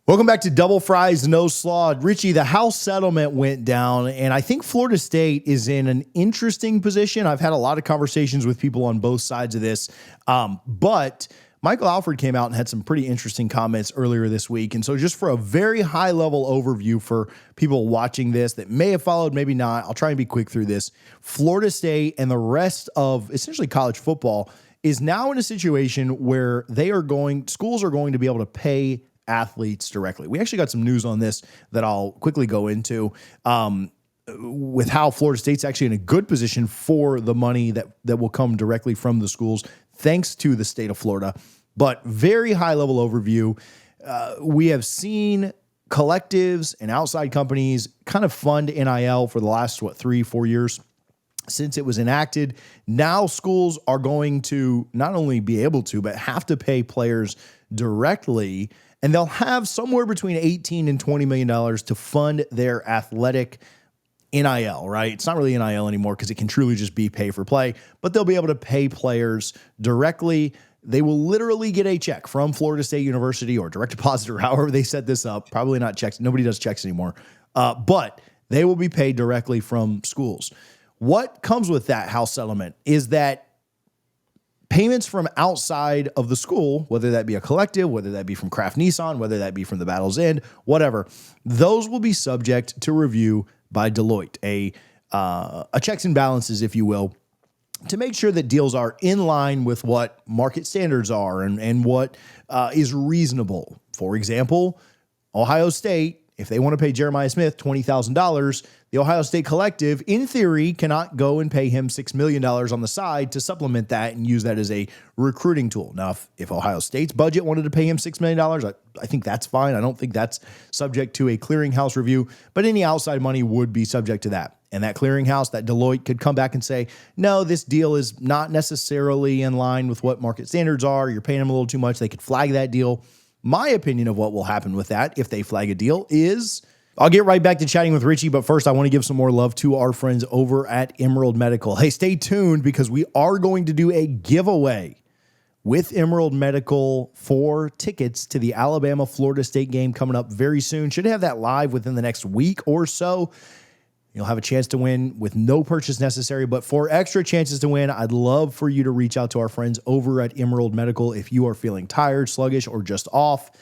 Welcome back to Double Fries, No Slaw. Richie, the House settlement went down, and I think Florida State is in an interesting position. I've had a lot of conversations with people on both sides of this, but Michael Alford came out and had some pretty interesting comments earlier this week. And so just for a very high-level overview for people watching this that may have followed, maybe not, I'll try and be quick through this. Florida State and the rest of essentially college football is now in a situation where schools are going to be able to pay athletes directly. We actually got some news on this that I'll quickly go into with how Florida State's actually in a good position for the money that will come directly from the schools, thanks to the state of Florida. But very high level overview. We have seen collectives and outside companies kind of fund NIL for the last, 3-4 years since it was enacted. Now schools are going to not only be able to, but have to pay players directly. And they'll have somewhere between $18 and $20 million to fund their athletic NIL, right? It's not really NIL anymore because it can truly just be pay for play, but they'll be able to pay players directly. They will literally get a check from Florida State University or direct deposit or however they set this up. Probably not checks. Nobody does checks anymore. But they will be paid directly from schools. What comes with that House settlement is that payments from outside of the school, whether that be a collective, whether that be from Kraft Nissan, whether that be from the Battle's End, whatever, those will be subject to review by Deloitte, a checks and balances, if you will, to make sure that deals are in line with what market standards are and what is reasonable. For example, Ohio State, if they want to pay Jeremiah Smith $20,000, the Ohio State Collective, in theory, cannot go and pay him $6 million on the side to supplement that and use that as a recruiting tool. Now, if Ohio State's budget wanted to pay him $6 million, I think that's fine. I don't think that's subject to a clearinghouse review, but any outside money would be subject to that. And that clearinghouse, that Deloitte, could come back and say, no, this deal is not necessarily in line with what market standards are. You're paying them a little too much. They could flag that deal. My opinion of what will happen with that, if they flag a deal, is I'll get right back to chatting with Richie, but first I want to give some more love to our friends over at Emerald Medical. Hey, stay tuned because we are going to do a giveaway with Emerald Medical for tickets to the Alabama-Florida State game coming up very soon. Should have that live within the next week or so. You'll have a chance to win with no purchase necessary, but for extra chances to win, I'd love for you to reach out to our friends over at Emerald Medical if you are feeling tired, sluggish, or just off.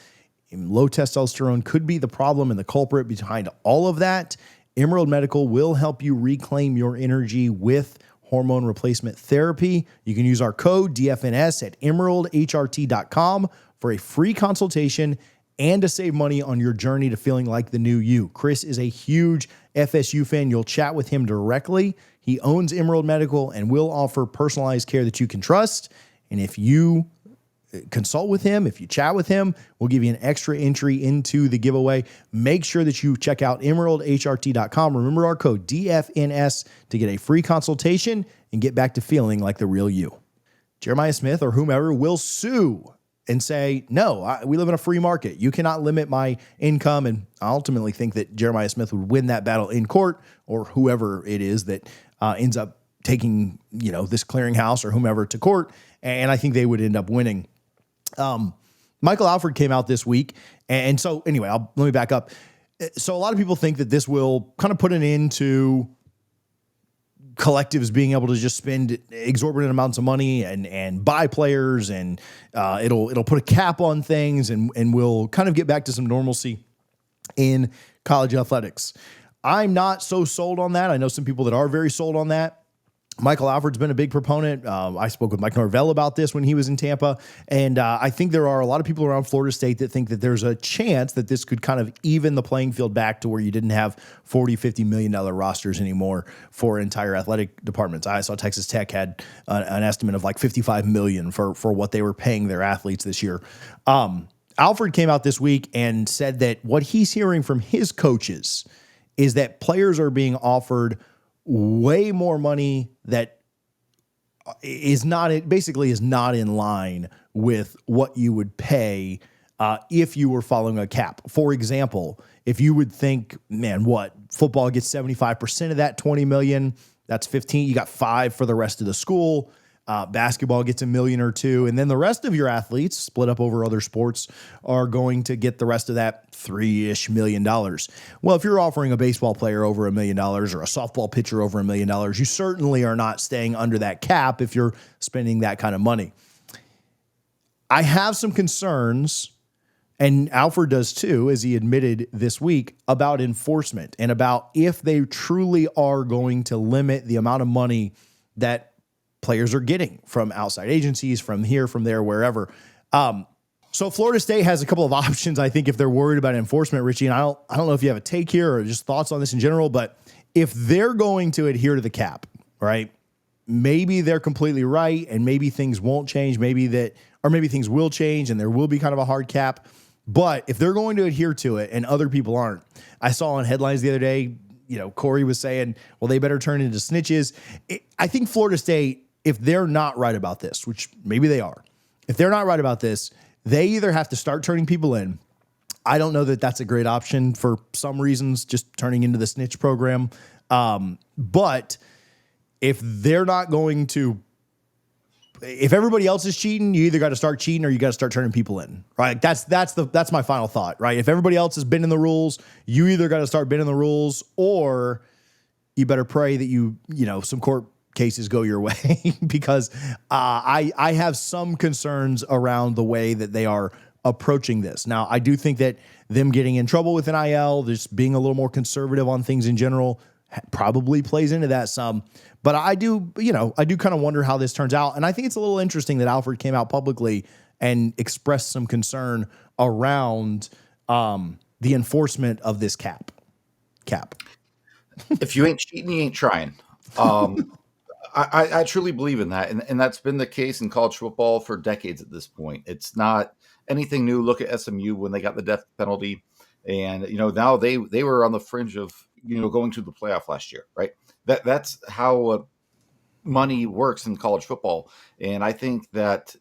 Low testosterone could be the problem and the culprit behind all of that. Emerald Medical will help you reclaim your energy with hormone replacement therapy. You can use our code DFNS at emeraldhrt.com for a free consultation and to save money on your journey to feeling like the new you. Chris is a huge FSU fan. You'll chat with him directly. He owns Emerald Medical and will offer personalized care that you can trust. And if you consult with him, if you chat with him, we'll give you an extra entry into the giveaway. Make sure that you check out emeraldhrt.com. Remember our code DFNS to get a free consultation and get back to feeling like the real you. Jeremiah Smith or whomever will sue and say, no, we live in a free market. You cannot limit my income. And I ultimately think that Jeremiah Smith would win that battle in court, or whoever it is that ends up taking, this clearinghouse or whomever to court. And I think they would end up winning. Michael Alford came out this week. And so anyway, let me back up. So a lot of people think that this will kind of put an end to collectives being able to just spend exorbitant amounts of money and buy players, and it'll put a cap on things, and we'll kind of get back to some normalcy in college athletics. I'm not so sold on that. I know some people that are very sold on that. Michael Alford's been a big proponent. I spoke with Mike Norvell about this when he was in Tampa. And I think there are a lot of people around Florida State that think that there's a chance that this could kind of even the playing field back to where you didn't have $40, $50 million rosters anymore for entire athletic departments. I saw Texas Tech had an estimate of like $55 million for what they were paying their athletes this year. Alford came out this week and said that what he's hearing from his coaches is that players are being offered way more money that is not in line with what you would pay if you were following a cap. For example, if you would think, football gets 75% of that $20 million, that's 15. You got 5 for the rest of the school. Basketball gets $1 million or $2 million, and then the rest of your athletes, split up over other sports, are going to get the rest of that $3-ish million. Well, if you're offering a baseball player over $1 million or a softball pitcher over $1 million, you certainly are not staying under that cap if you're spending that kind of money. I have some concerns, and Alfred does too, as he admitted this week, about enforcement and about if they truly are going to limit the amount of money that players are getting from outside agencies, from here, from there, wherever. So Florida State has a couple of options, I think, if they're worried about enforcement, Richie. And I don't know if you have a take here or just thoughts on this in general, but if they're going to adhere to the cap, right, maybe they're completely right and maybe things won't change, maybe things will change and there will be kind of a hard cap. But if they're going to adhere to it and other people aren't, I saw on headlines the other day, Corey was saying, well, they better turn into snitches. I think Florida State, if they're not right about this, which maybe they are, if they're not right about this, they either have to start turning people in. I don't know that that's a great option for some reasons, just turning into the snitch program. But if they're not going to, if everybody else is cheating, you either got to start cheating or you got to start turning people in, right? That's my final thought, right? If everybody else has been in the rules, you either got to start bending the rules or you better pray that some court cases go your way because I have some concerns around the way that they are approaching this. Now, I do think that them getting in trouble with NIL, just being a little more conservative on things in general, probably plays into that some. But I do kind of wonder how this turns out. And I think it's a little interesting that Alfred came out publicly and expressed some concern around the enforcement of this cap. If you ain't cheating, you ain't trying. I truly believe in that. And that's been the case in college football for decades at this point. It's not anything new. Look at SMU when they got the death penalty. And, now they were on the fringe of, going to the playoff last year, right? That's how money works in college football. And I think that,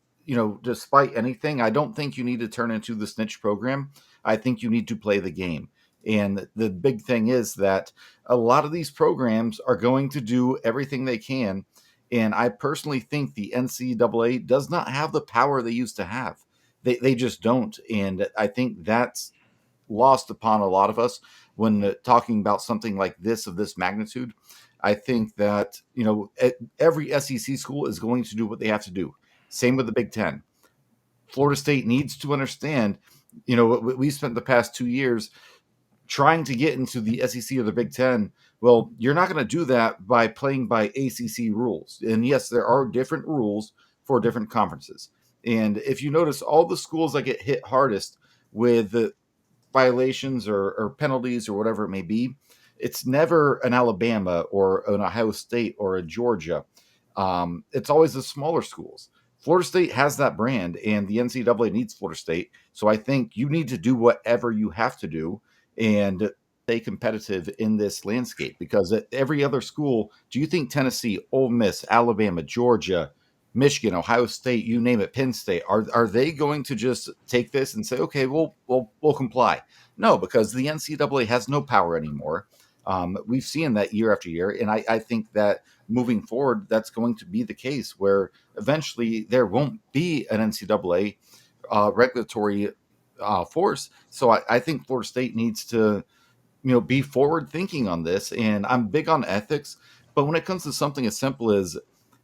despite anything, I don't think you need to turn into the snitch program. I think you need to play the game. And the big thing is that a lot of these programs are going to do everything they can. And I personally think the NCAA does not have the power they used to have. They just don't. And I think that's lost upon a lot of us when talking about something like this of this magnitude. I think that, every SEC school is going to do what they have to do. Same with the Big Ten. Florida State needs to understand, we spent the past 2 years trying to get into the SEC or the Big Ten. Well, you're not going to do that by playing by ACC rules. And yes, there are different rules for different conferences. And if you notice, all the schools that get hit hardest with violations or penalties or whatever it may be, it's never an Alabama or an Ohio State or a Georgia. It's always the smaller schools. Florida State has that brand, and the NCAA needs Florida State. So I think you need to do whatever you have to do and stay competitive in this landscape, because at every other school, do you think Tennessee, Ole Miss, Alabama, Georgia, Michigan, Ohio State, you name it, Penn State, are they going to just take this and say, okay, we'll comply? No, because the NCAA has no power anymore. We've seen that year after year, and I think that moving forward, that's going to be the case where eventually there won't be an NCAA regulatory force. So I think Florida State needs to, be forward thinking on this. And I'm big on ethics, but when it comes to something as simple as,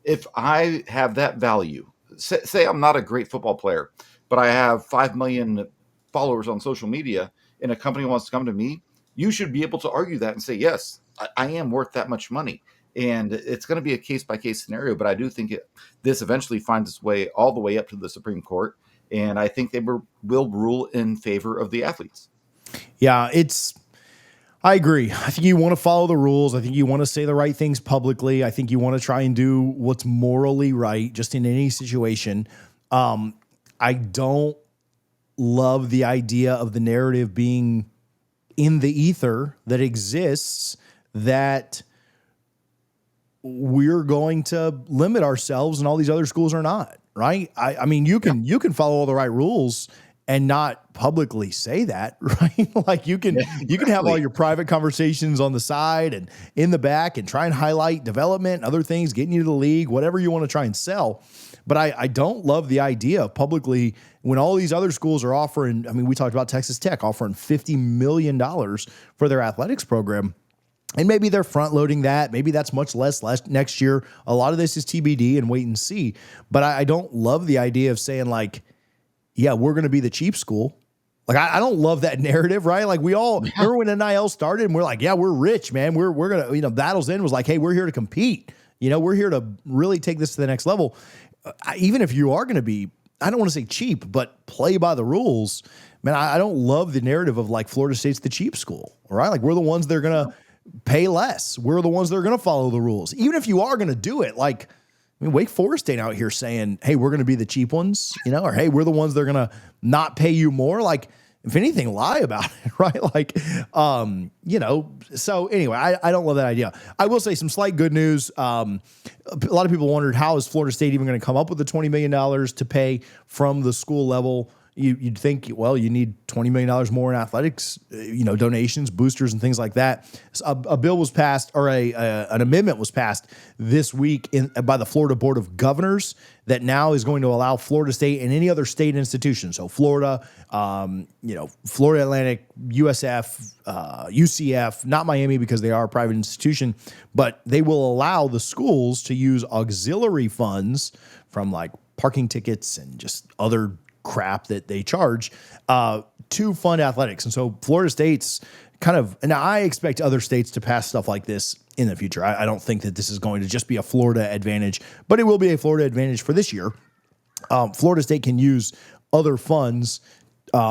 if I have that value, say I'm not a great football player, but I have 5 million followers on social media and a company wants to come to me, you should be able to argue that and say, yes, I am worth that much money. And it's going to be a case by case scenario, but I do think this eventually finds its way all the way up to the Supreme Court. And I think they will rule in favor of the athletes. Yeah, I agree. I think you want to follow the rules. I think you want to say the right things publicly. I think you want to try and do what's morally right, just in any situation. I don't love the idea of the narrative being in the ether that exists that we're going to limit ourselves and all these other schools are not, right? I mean, you can follow all the right rules and not publicly say that, right? Like you can Yeah, have all exactly. your private conversations on the side and in the back and try and highlight development and other things, getting you to the league, whatever you want to try and sell. But I don't love the idea of publicly when all these other schools are offering. I mean, we talked about Texas Tech offering $50 million for their athletics program. And maybe they're front loading that. Maybe that's much less next year. A lot of this is TBD and wait and see. But I don't love the idea of saying like, yeah, we're going to be the cheap school. Like, I don't love that narrative, right? Like we all remember when NIL started and we're like, yeah, we're rich, man. We're going to, Battles In was like, hey, we're here to compete. We're here to really take this to the next level. Even if you are going to be, I don't want to say cheap, but play by the rules, man, I don't love the narrative of like Florida State's the cheap school, right? Like we're the ones that are going to pay less. We're the ones that are going to follow the rules. Even if you are going to do it, like, I mean, Wake Forest ain't out here saying, hey, we're going to be the cheap ones, or hey, we're the ones that are going to not pay you more. Like, if anything, lie about it, right? Like, so anyway, I don't love that idea. I will say some slight good news. A lot of people wondered, how is Florida State even going to come up with the $20 million to pay from the school level? You'd think, well, you need $20 million more in athletics, donations, boosters, and things like that. A bill was passed, or an amendment was passed this week by the Florida Board of Governors that now is going to allow Florida State and any other state institution, so Florida, Florida Atlantic, USF, UCF, not Miami because they are a private institution, but they will allow the schools to use auxiliary funds from like parking tickets and just other crap that they charge to fund athletics. And so Florida State's now I expect other states to pass stuff like this in the future. I don't think that this is going to just be a Florida advantage, but it will be a Florida advantage for this year. Florida State can use other funds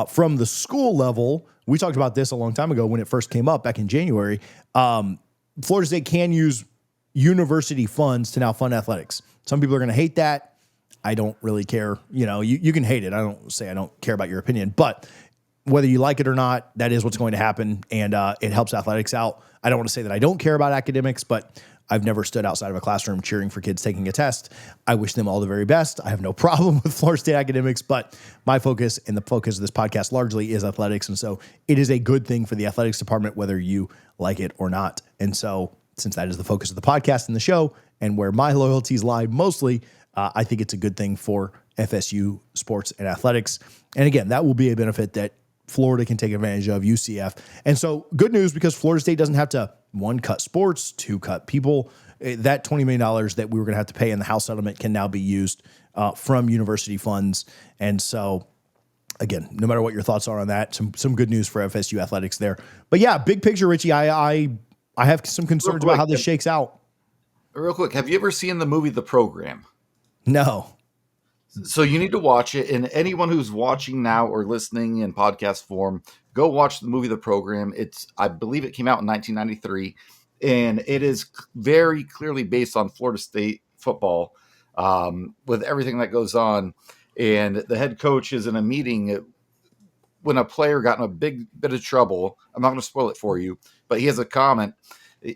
from the school level. We talked about this a long time ago when it first came up back in January. Florida State can use university funds to now fund athletics. Some people are going to hate that. I don't really care. You can hate it. I don't say I don't care about your opinion, but whether you like it or not, that is what's going to happen. And it helps athletics out. I don't want to say that I don't care about academics, but I've never stood outside of a classroom cheering for kids taking a test. I wish them all the very best. I have no problem with Florida State academics, but my focus and the focus of this podcast largely is athletics. And so it is a good thing for the athletics department, whether you like it or not. And so since that is the focus of the podcast and the show and where my loyalties lie mostly, I think it's a good thing for FSU sports and athletics. And again, that will be a benefit that Florida can take advantage of, UCF. And so good news, because Florida State doesn't have to, one, cut sports, two, cut people. That $20 million that we were going to have to pay in the House settlement can now be used from university funds. And so again, no matter what your thoughts are on that, some good news for FSU athletics there. But yeah, big picture, Richie, I have some concerns about how this shakes out. Real quick, have you ever seen the movie The Program? No. So you need to watch it, and anyone who's watching now or listening in podcast form, go watch the movie The Program. I believe it came out in 1993, and it is very clearly based on Florida State football, with everything that goes on. And the head coach is in a meeting when a player got in a big bit of trouble. I'm not going to spoil it for you, but he has a comment.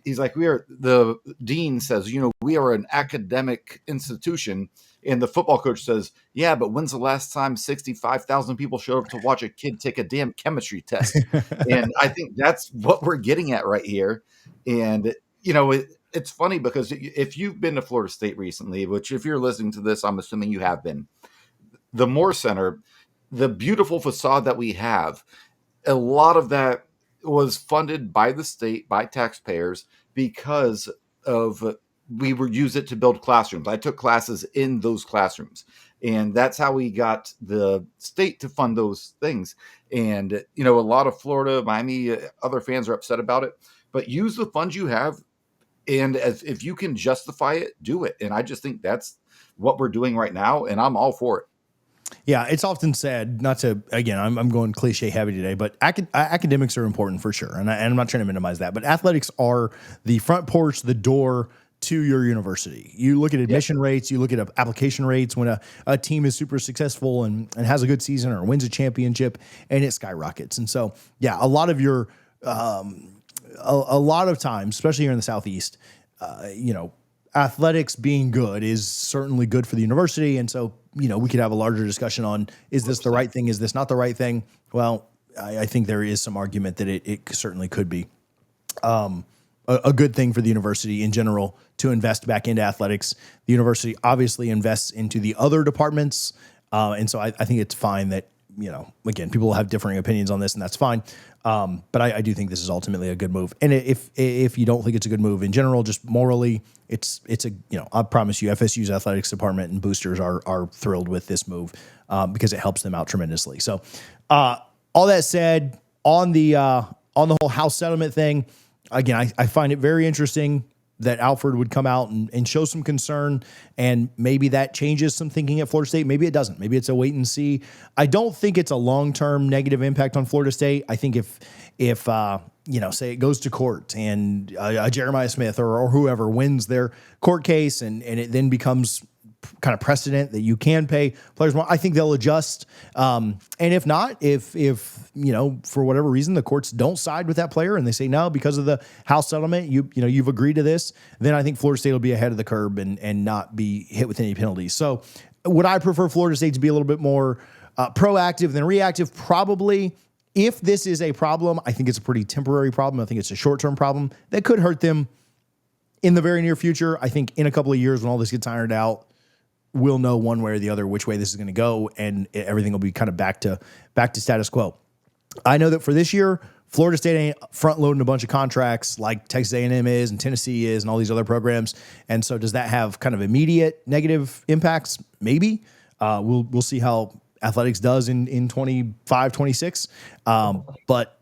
He's like, the dean says, we are an academic institution. And the football coach says, yeah, but when's the last time 65,000 people showed up to watch a kid take a damn chemistry test? And I think that's what we're getting at right here. And, it's funny because if you've been to Florida State recently, which if you're listening to this, I'm assuming you have been, the Moore Center, the beautiful facade that we have, a lot of that was funded by the state, by taxpayers, because of we would use it to build classrooms. I took classes in those classrooms, and that's how we got the state to fund those things. And, a lot of Florida, Miami, other fans are upset about it, but use the funds you have. And if you can justify it, do it. And I just think that's what we're doing right now. And I'm all for it. Yeah, it's often said, not to, again, I'm going cliche heavy today, but academics are important for sure. And I'm not trying to minimize that, but athletics are the front porch, the door to your university. You look at admission rates, you look at application rates when a team is super successful and has a good season or wins a championship, and it skyrockets. And so, yeah, a lot of your, a lot of times, especially here in the Southeast, athletics being good is certainly good for the university. And so we could have a larger discussion on, is this the right thing? Is this not the right thing? Well, I think there is some argument that it certainly could be a good thing for the university in general to invest back into athletics. The university obviously invests into the other departments. And so I think it's fine that, again, people will have differing opinions on this, and that's fine. But I do think this is ultimately a good move. And if you don't think it's a good move in general, just morally, it's I promise you, FSU's athletics department and boosters are thrilled with this move because it helps them out tremendously. So all that said, on the whole house settlement thing, again, I find it very interesting that Alfred would come out and show some concern, and maybe that changes some thinking at Florida State. Maybe it doesn't. Maybe it's a wait and see. I don't think it's a long-term negative impact on Florida State. I think if say it goes to court and Jeremiah Smith or whoever wins their court case and it then becomes kind of precedent that you can pay players more, I think they'll adjust. And if not, if for whatever reason the courts don't side with that player and they say no because of the house settlement, you've agreed to this, then I think Florida State will be ahead of the curb and not be hit with any penalties. So would I prefer Florida State to be a little bit more proactive than reactive? Probably. If this is a problem, I think it's a pretty temporary problem. I think it's a short-term problem that could hurt them in the very near future. I think in a couple of years when all this gets ironed out, we'll know one way or the other which way this is going to go, and everything will be kind of back to status quo. I know that for this year, Florida State ain't front loading a bunch of contracts like Texas A&M is and Tennessee is and all these other programs. And so does that have kind of immediate negative impacts? Maybe. We'll see how athletics does in 25, 26. But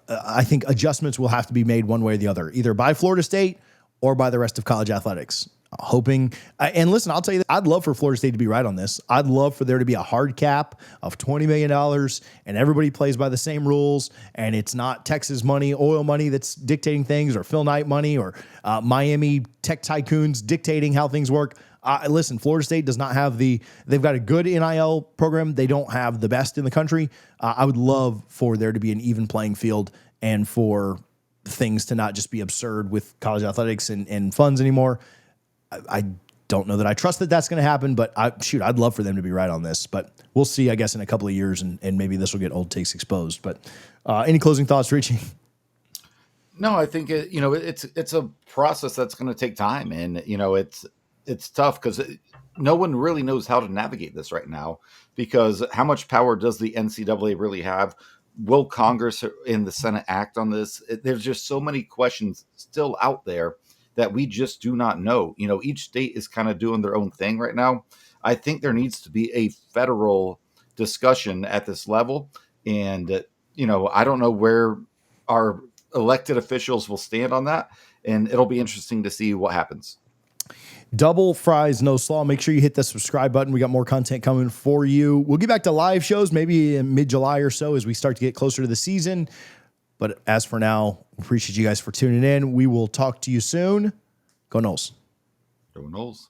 I think adjustments will have to be made one way or the other, either by Florida State or by the rest of college athletics. Hoping, and listen, I'll tell you, I'd love for Florida State to be right on this. I'd love for there to be a hard cap of $20 million and everybody plays by the same rules, and it's not Texas money, oil money that's dictating things, or Phil Knight money, or Miami tech tycoons dictating how things work. Listen, Florida State does not have they've got a good NIL program. They don't have the best in the country. I would love for there to be an even playing field and for things to not just be absurd with college athletics and funds anymore. I don't know that I trust that that's going to happen, but I'd love for them to be right on this. But we'll see, I guess, in a couple of years, and maybe this will get old takes exposed. But any closing thoughts, Richie? No, I think it's a process that's going to take time, and it's tough because no one really knows how to navigate this right now. Because how much power does the NCAA really have? Will Congress and the Senate act on this? There's just so many questions still out there that we just do not know. Each state is kind of doing their own thing right now. I think there needs to be a federal discussion at this level. And, I don't know where our elected officials will stand on that. And it'll be interesting to see what happens. Double fries, no slaw. Make sure you hit the subscribe button. We got more content coming for you. We'll get back to live shows maybe in mid-July or so as we start to get closer to the season. But as for now, appreciate you guys for tuning in. We will talk to you soon. Go Noles. Go Noles.